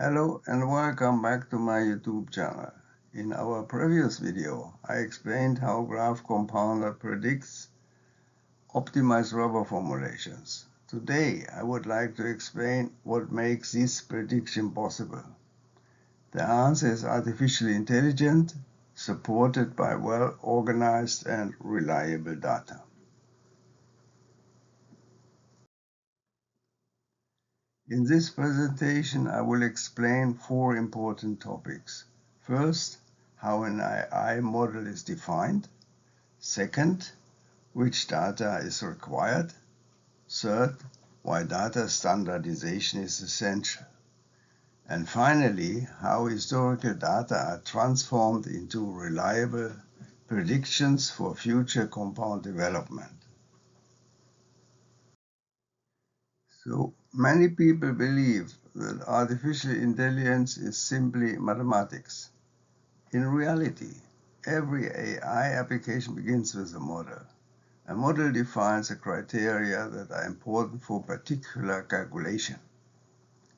Hello and welcome back to my YouTube channel. In our previous video, I explained how GrafCompounder predicts optimized rubber formulations. Today, I would like to explain what makes this prediction possible. The answer is artificial intelligence, supported by well-organized and reliable data. In this presentation, I will explain four important topics. First, how an AI model is defined. Second, which data is required. Third, why data standardization is essential. And finally, how historical data are transformed into reliable predictions for future compound development. So many people believe that artificial intelligence is simply mathematics. In reality, every AI application begins with a model. A model defines the criteria that are important for particular calculation.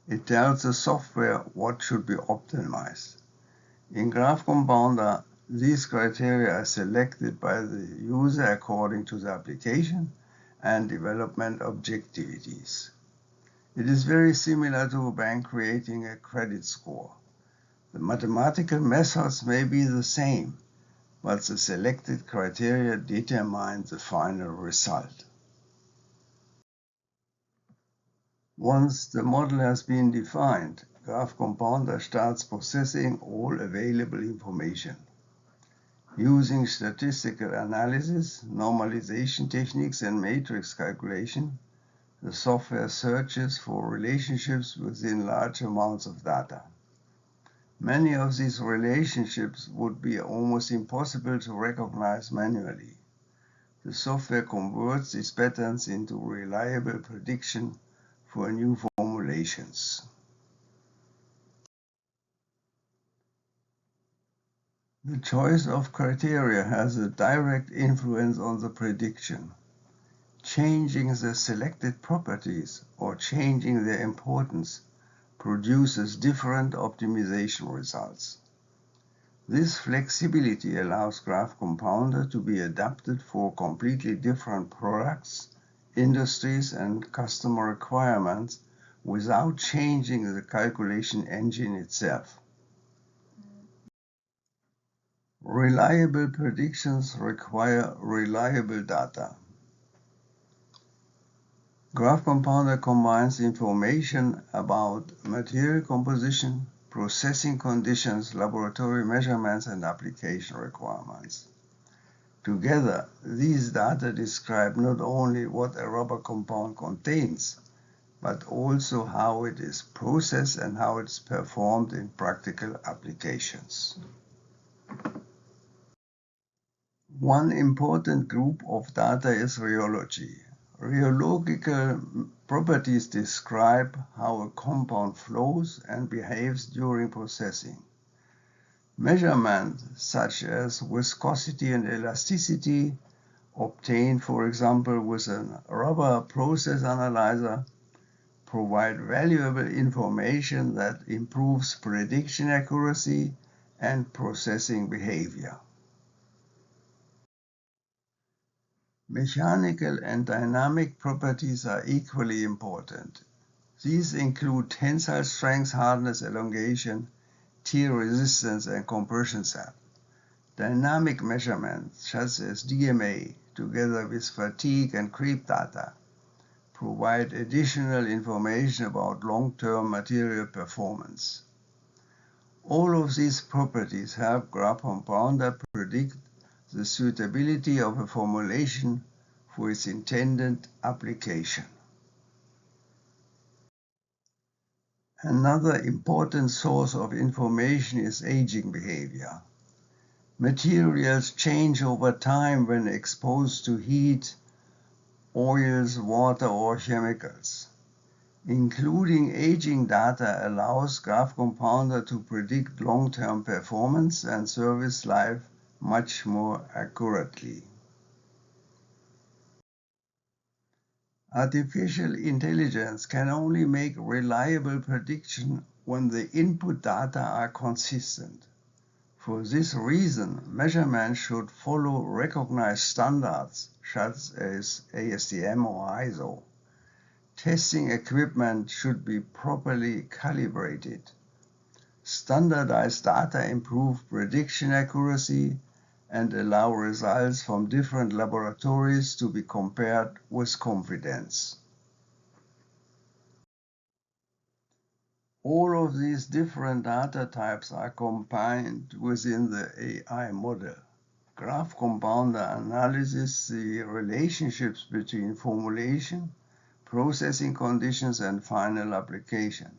It tells the software what should be optimized. In GrafCompounder, these criteria are selected by the user according to the application and development objectivities. It is very similar to a bank creating a credit score. The mathematical methods may be the same, but the selected criteria determine the final result. Once the model has been defined, GrafCompounder starts processing all available information. Using statistical analysis, normalization techniques, and matrix calculation, the software searches for relationships within large amounts of data. Many of these relationships would be almost impossible to recognize manually. The software converts these patterns into reliable prediction for new formulations. The choice of criteria has a direct influence on the prediction. Changing the selected properties or changing their importance produces different optimization results. This flexibility allows GrafCompounder to be adapted for completely different products, industries, and customer requirements without changing the calculation engine itself. Reliable predictions require reliable data. GrafCompounder combines information about material composition, processing conditions, laboratory measurements, and application requirements. Together, these data describe not only what a rubber compound contains, but also how it is processed and how it's performed in practical applications. One important group of data is rheology. Rheological properties describe how a compound flows and behaves during processing. Measurements such as viscosity and elasticity, obtained for example with a rubber process analyzer, provide valuable information that improves prediction accuracy and processing behavior. Mechanical and dynamic properties are equally important. These include tensile strength, hardness, elongation, tear resistance, and compression set. Dynamic measurements, such as DMA, together with fatigue and creep data, provide additional information about long-term material performance. All of these properties help GrafCompounder predict the suitability of a formulation for its intended application. Another important source of information is aging behavior. Materials change over time when exposed to heat, oils, water, or chemicals. Including aging data allows GrafCompounder to predict long-term performance and service life much more accurately. Artificial intelligence can only make reliable prediction when the input data are consistent. For this reason, measurements should follow recognized standards such as ASTM or ISO. Testing equipment should be properly calibrated. Standardized data improve prediction accuracy and allow results from different laboratories to be compared with confidence. All of these different data types are combined within the AI model. GrafCompounder analyzes the relationships between formulation, processing conditions, and final application.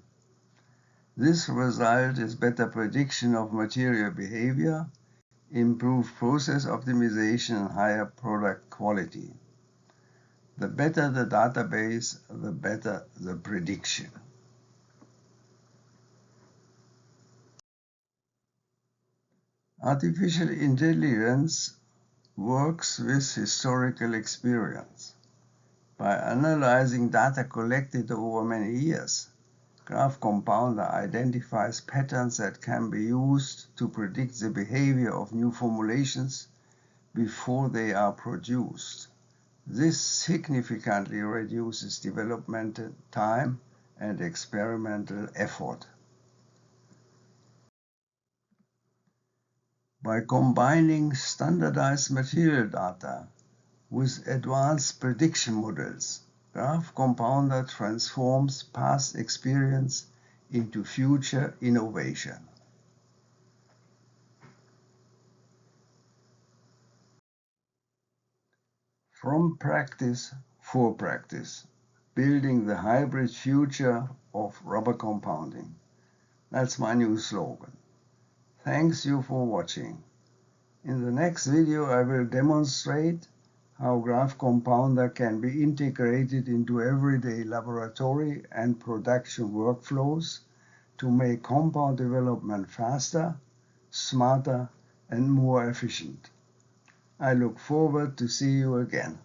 This result is better prediction of material behavior, improved process optimization, and higher product quality. The better the database, the better the prediction. Artificial intelligence works with historical experience. By analyzing data collected over many years, GrafCompounder identifies patterns that can be used to predict the behavior of new formulations before they are produced. This significantly reduces development time and experimental effort. By combining standardized material data with advanced prediction models, GrafCompounder transforms past experience into future innovation. From practice for practice, building the hybrid future of rubber compounding. That's my new slogan. Thanks you for watching. In the next video I will demonstrate how GrafCompounder can be integrated into everyday laboratory and production workflows to make compound development faster, smarter, and more efficient. I look forward to see you again.